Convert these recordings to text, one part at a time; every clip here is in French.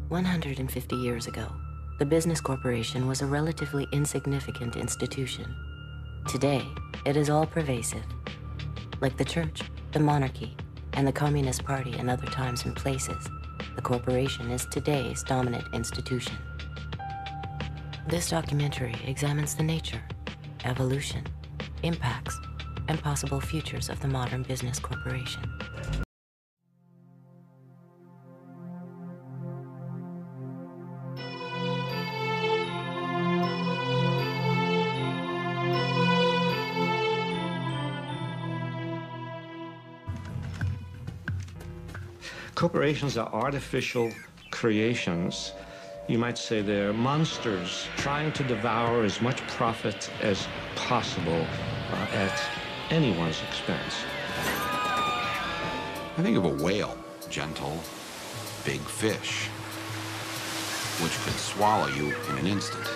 150 years ago, the business corporation was a relatively insignificant institution. Today, it is all-pervasive. Like the church, the monarchy, and the Communist Party in other times and places, the corporation is today's dominant institution. This documentary examines the nature, evolution, impacts, and possible futures of the modern business corporation. Corporations are artificial creations. You might say they're monsters trying to devour as much profit as possible at anyone's expense. I think of a whale, gentle, big fish, which could swallow you in an instant.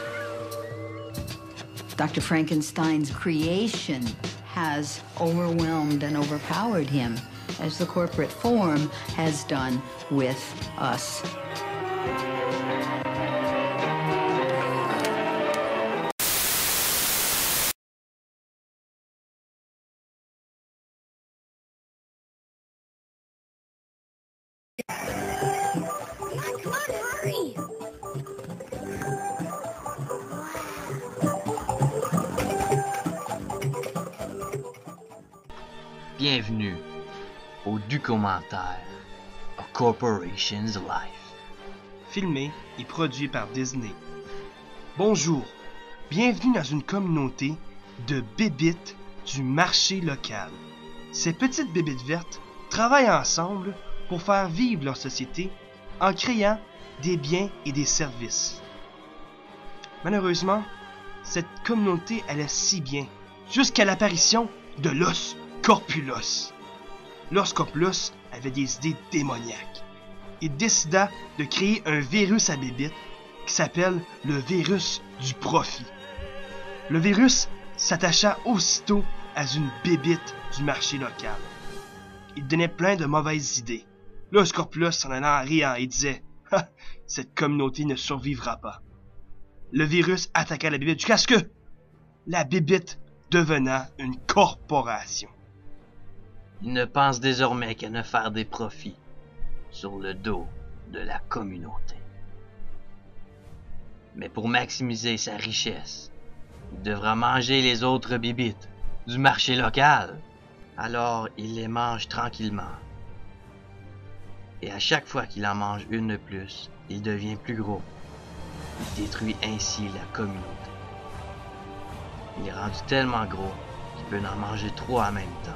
Dr. Frankenstein's creation has overwhelmed and overpowered him, as the corporate form has done with us. Bienvenue au documentaire A Corporation's Life. Filmé et produit par Disney. Bonjour, bienvenue dans une communauté de bébites du marché local. Ces petites bébites vertes travaillent ensemble pour faire vivre leur société en créant des biens et des services. Malheureusement, cette communauté allait si bien jusqu'à l'apparition de Los Corpulus. Los Corpulus avait des idées démoniaques. Il décida de créer un virus à bébites qui s'appelle le virus du profit. Le virus s'attacha aussitôt à une bébite du marché local. Il donnait plein de mauvaises idées. Los Corpulus s'en allait en riant et disait « Ha! Cette communauté ne survivra pas. » Le virus attaqua la bébite jusqu'à ce que la bébite devenant une corporation. Il ne pense désormais qu'à ne faire des profits sur le dos de la communauté. Mais pour maximiser sa richesse, il devra manger les autres bébites du marché local. Alors il les mange tranquillement. Et à chaque fois qu'il en mange une de plus, il devient plus gros. Il détruit ainsi la communauté. Il est rendu tellement gros qu'il peut en manger 3 en même temps,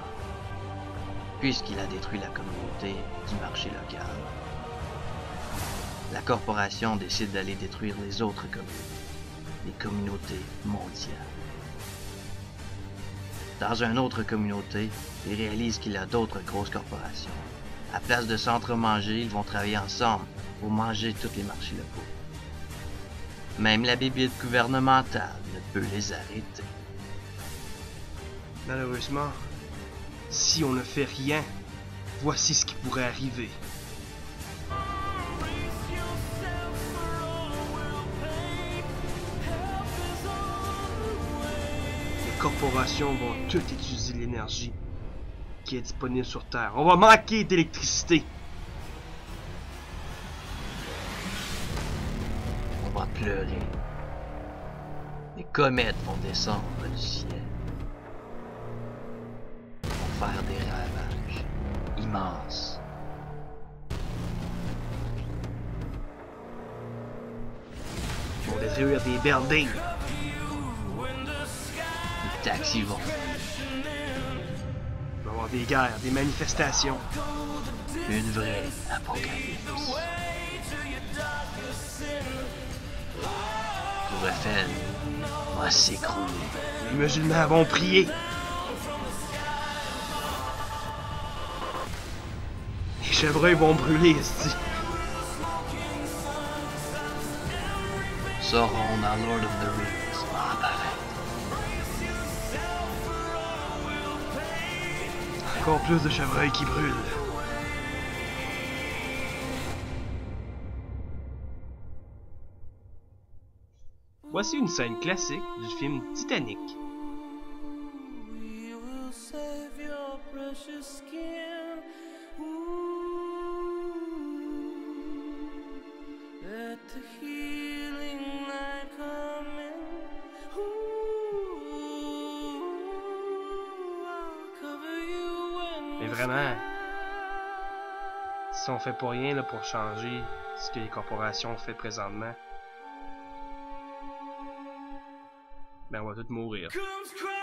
puisqu'il a détruit la communauté du marché local. La corporation décide d'aller détruire les autres communautés, les communautés mondiales. Dans une autre communauté, il réalise qu'il y a d'autres grosses corporations. À place de s'entremanger, ils vont travailler ensemble pour manger tous les marchés locaux. Même la bébite gouvernementale ne peut les arrêter. Malheureusement, si on ne fait rien, voici ce qui pourrait arriver. Les corporations vont toutes utiliser l'énergie qui est disponible sur Terre. On va manquer d'électricité. On va pleurer. Les comètes vont descendre du ciel. Vont faire des ravages immenses. Ils vont détruire des buildings. Les taxis vont. Il va y avoir des guerres, des manifestations. Une vraie apocalypse. Tour Eiffel va s'écrouler. Les musulmans vont prier. Les chevreuils vont brûler, esti. Sauron dans Lord of the Rings va apparaître. Encore plus de chevreuils qui brûlent. Voici une scène classique du film Titanic. We will save your precious skin. Let the healing light come in. I'll cover you when Mais vraiment, si on fait pas rien là, pour changer ce que les corporations font présentement, ben on va tous mourir. comes crying.